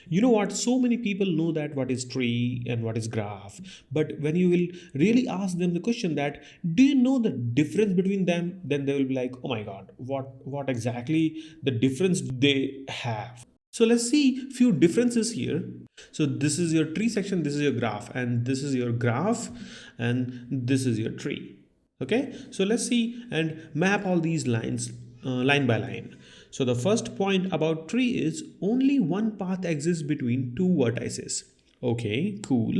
You know what? So many people know that what is tree and what is graph. But when you will really ask them the question that, do you know the difference between them? Then they will be like, oh my God, what exactly the difference they have? So let's see few differences here. So this is your tree section, this is your graph, and this is your graph, and this is your tree. Okay, so let's see and map all these lines line by line. So the first point about tree is only one path exists between two vertices. Okay, cool.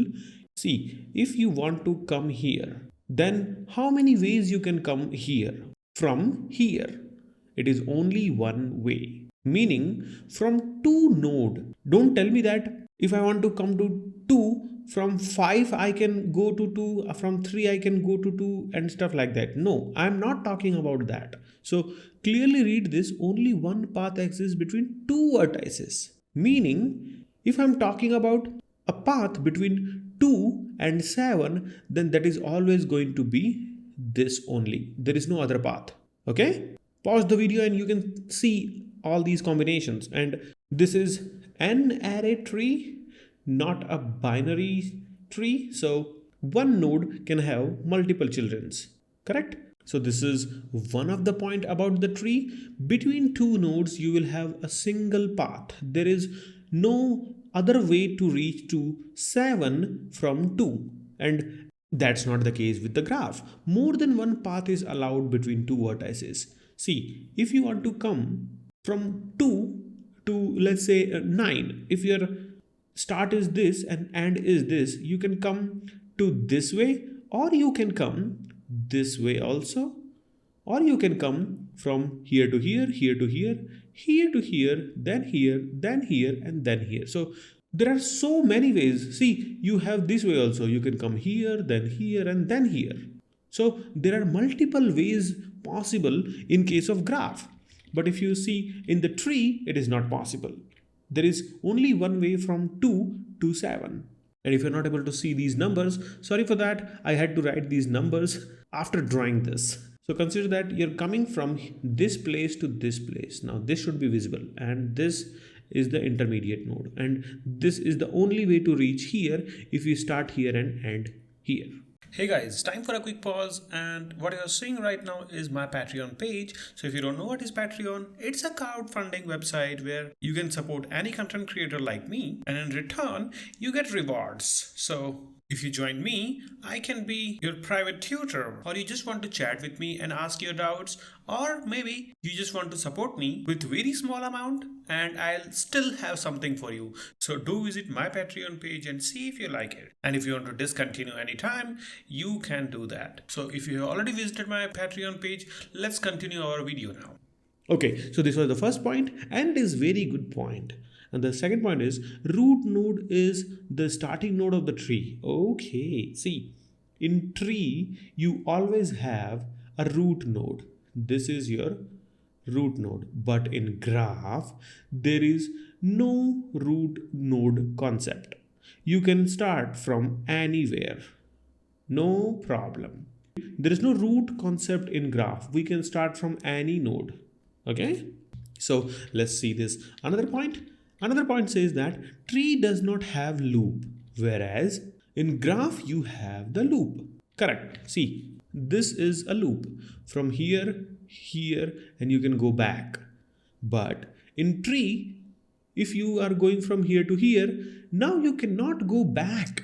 See, if you want to come here, then how many ways you can come here? From here, it is only one way. Meaning from two node. Don't tell me that if I want to come to 2 from 5 I can go to 2, from 3 I can go to 2 and stuff like that. No, I'm not talking about that. So clearly read this, only one path exists between two vertices. Meaning if I'm talking about a path between 2 and 7, then that is always going to be this only. There is no other path. Okay? Pause the video and you can see all these combinations. And this is an array tree, not a binary tree. So one node can have multiple childrens, correct? So this is one of the point about the tree. Between two nodes, you will have a single path. There is no other way to reach to 7 from 2. And that's not the case with the graph. More than one path is allowed between two vertices. See, if you want to come from 2 to let's say 9, if your start is this and end is this, you can come to this way, or you can come this way also, or you can come from here to here, here to here, here to here, then here, then here, and then here. So there are so many ways. See, you have this way also, you can come here, and then here. So there are multiple ways possible in case of graph. But if you see in the tree, it is not possible. There is only one way from 2 to 7. And if you're not able to see these numbers, sorry for that, I had to write these numbers after drawing this. So consider that you're coming from this place to this place. Now this should be visible, and this is the intermediate node. And this is the only way to reach here if you start here and end here. Hey guys, time for a quick pause, and what you're seeing right now is my Patreon page. So if you don't know what is Patreon, it's a crowdfunding website where you can support any content creator like me, and in return you get rewards. So if you join me, I can be your private tutor, or you just want to chat with me and ask your doubts, or maybe you just want to support me with very small amount and I'll still have something for you. So do visit my Patreon page and see if you like it. And if you want to discontinue anytime, you can do that. So if you have already visited my Patreon page, let's continue our video now. Okay, so this was the first point, and it is very good point. And the second point is root node is the starting node of the tree. Okay, see, in tree, you always have a root node. This is your root node. But in graph, there is no root node concept. You can start from anywhere. No problem. There is no root concept in graph. We can start from any node. Okay? So let's see this. Another point says that tree does not have loop, whereas in graph you have the loop. Correct. See, this is a loop from here, here, and you can go back. But in tree, if you are going from here to here, now you cannot go back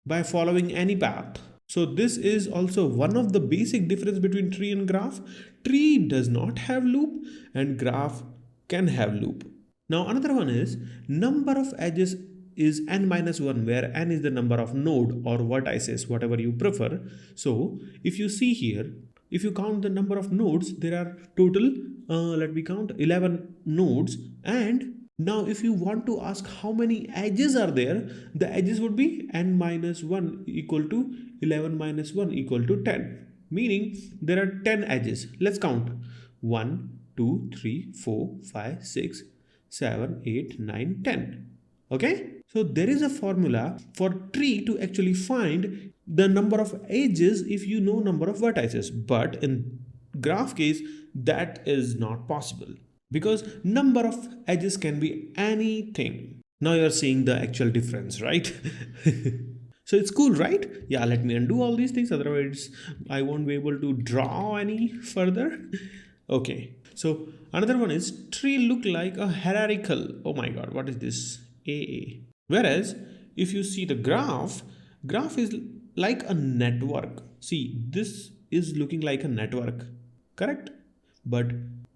by following any path. So this is also one of the basic difference between tree and graph. Tree does not have loop and graph can have loop. Now another one is number of edges is n minus 1, where n is the number of node or vertices, whatever you prefer. So if you see here, if you count the number of nodes, there are total, let me count, 11 nodes. And now if you want to ask how many edges are there, the edges would be n minus 1 equal to 11 minus 1 equal to 10. Meaning there are 10 edges. Let's count. 1, 2, 3, 4, 5, 6, 7, 8, 9, 10. Okay? So there is a formula for tree to actually find the number of edges if you know number of vertices. But in graph case, that is not possible because number of edges can be anything. Now you're seeing the actual difference, right? So it's cool, right? Yeah, let me undo all these things, otherwise I won't be able to draw any further. Okay, so another one is tree look like a hierarchical. Oh my god, what is this? AA. Whereas if you see the graph is like a network. See, this is looking like a network, correct? But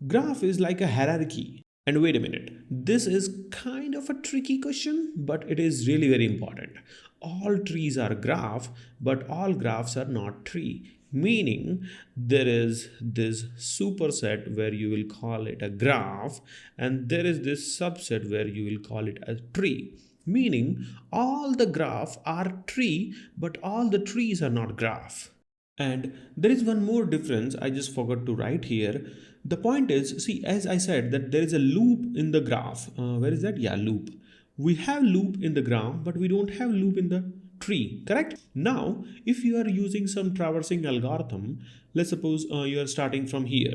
graph is like a hierarchy. And wait a minute, this is kind of a tricky question, but it is really very important. All trees are graph, but all graphs are not tree. Meaning there is this superset where you will call it a graph, and there is this subset where you will call it a tree. Meaning all the graph are tree, but all the trees are not graph. And there is one more difference I just forgot to write here. The point is, see, as I said, that there is a loop in the graph. Where is that? Yeah, loop. We have loop in the graph, but we don't have loop in the tree, correct? Now, if you are using some traversing algorithm, let's suppose you are starting from here,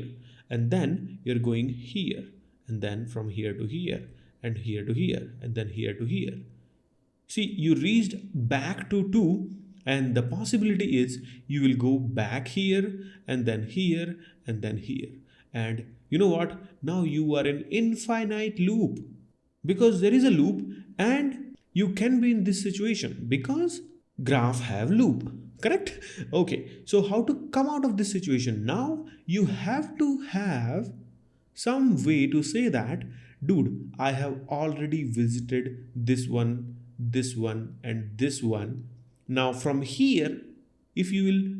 and then you're going here, and then from here to here, and here to here, and then here to here. See, you reached back to 2, and the possibility is you will go back here, and then here, and then here. And you know what? Now you are in infinite loop because there is a loop, and you can be in this situation because graph have loop, correct? Okay, so how to come out of this situation? Now you have to have some way to say that, dude, I have already visited this one, and this one. Now from here, if you will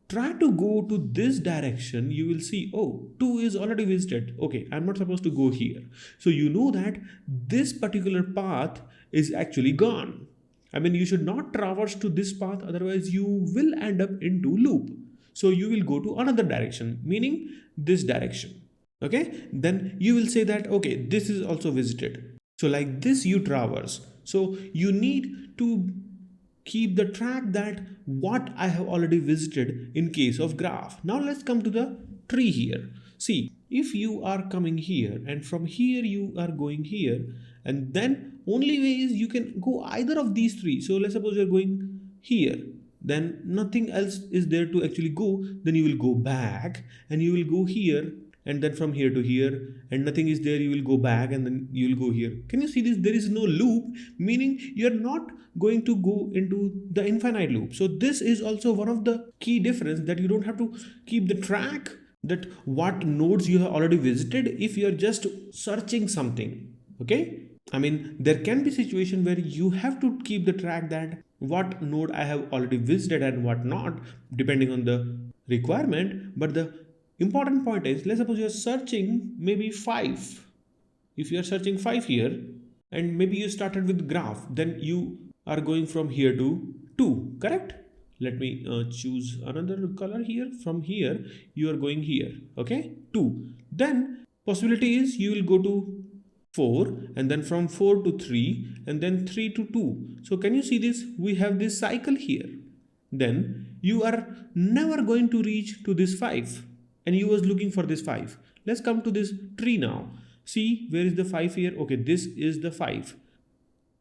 try to go to this direction, you will see, oh, 2 is already visited. Okay, I'm not supposed to go here. So you know that this particular path is actually gone. I mean, you should not traverse to this path, otherwise you will end up into loop. So you will go to another direction, meaning this direction. Okay, then you will say that, okay, this is also visited. So like this you traverse. So you need to keep the track that what I have already visited in case of graph. Now let's come to the tree here. See, if you are coming here and from here you are going here, and then only way is you can go either of these three. So let's suppose you're going here, then nothing else is there to actually go. Then you will go back and you will go here, and then from here to here, and nothing is there, you will go back and then you will go here. Can you see this? There is no loop, meaning you're not going to go into the infinite loop. So this is also one of the key difference, that you don't have to keep the track that what nodes you have already visited if you're just searching something. Okay, I mean, there can be situation where you have to keep the track that what node I have already visited and what not, depending on the requirement. But the important point is, let's suppose you're searching maybe 5. If you're searching 5 here, and maybe you started with graph, then you are going from here to 2, correct? Let me choose another color here. From here, you are going here, okay? 2. Then possibility is you will go to 4, and then from 4 to 3, and then 3 to 2. So can you see this? We have this cycle here. Then you are never going to reach to this 5, and you was looking for this 5. Let's come to this tree now. See, where is the 5 here? Okay, this is the 5.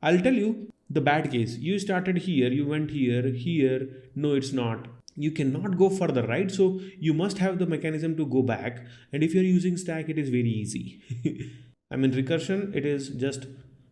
I'll tell you the bad case. You started here, you went here. No, it's not. You cannot go further, right? So you must have the mechanism to go back. And if you're using stack, it is very easy. I mean, recursion, it is just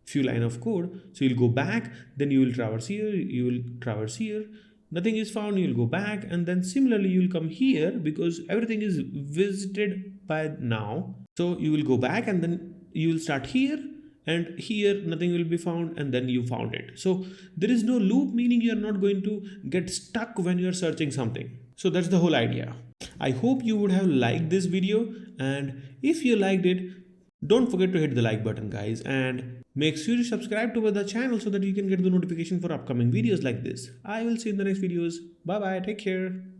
few line of code. So you'll go back, then you will traverse here, you will traverse here. Nothing is found, you'll go back, and then similarly you'll come here because everything is visited by now. So you will go back and then you will start here, and here nothing will be found, and then you found it. So there is no loop, meaning you are not going to get stuck when you are searching something. So that's the whole idea. I hope you would have liked this video, and if you liked it, don't forget to hit the like button, guys, and make sure you subscribe to the channel so that you can get the notification for upcoming videos like this. I will see you in the next videos. Bye bye, take care.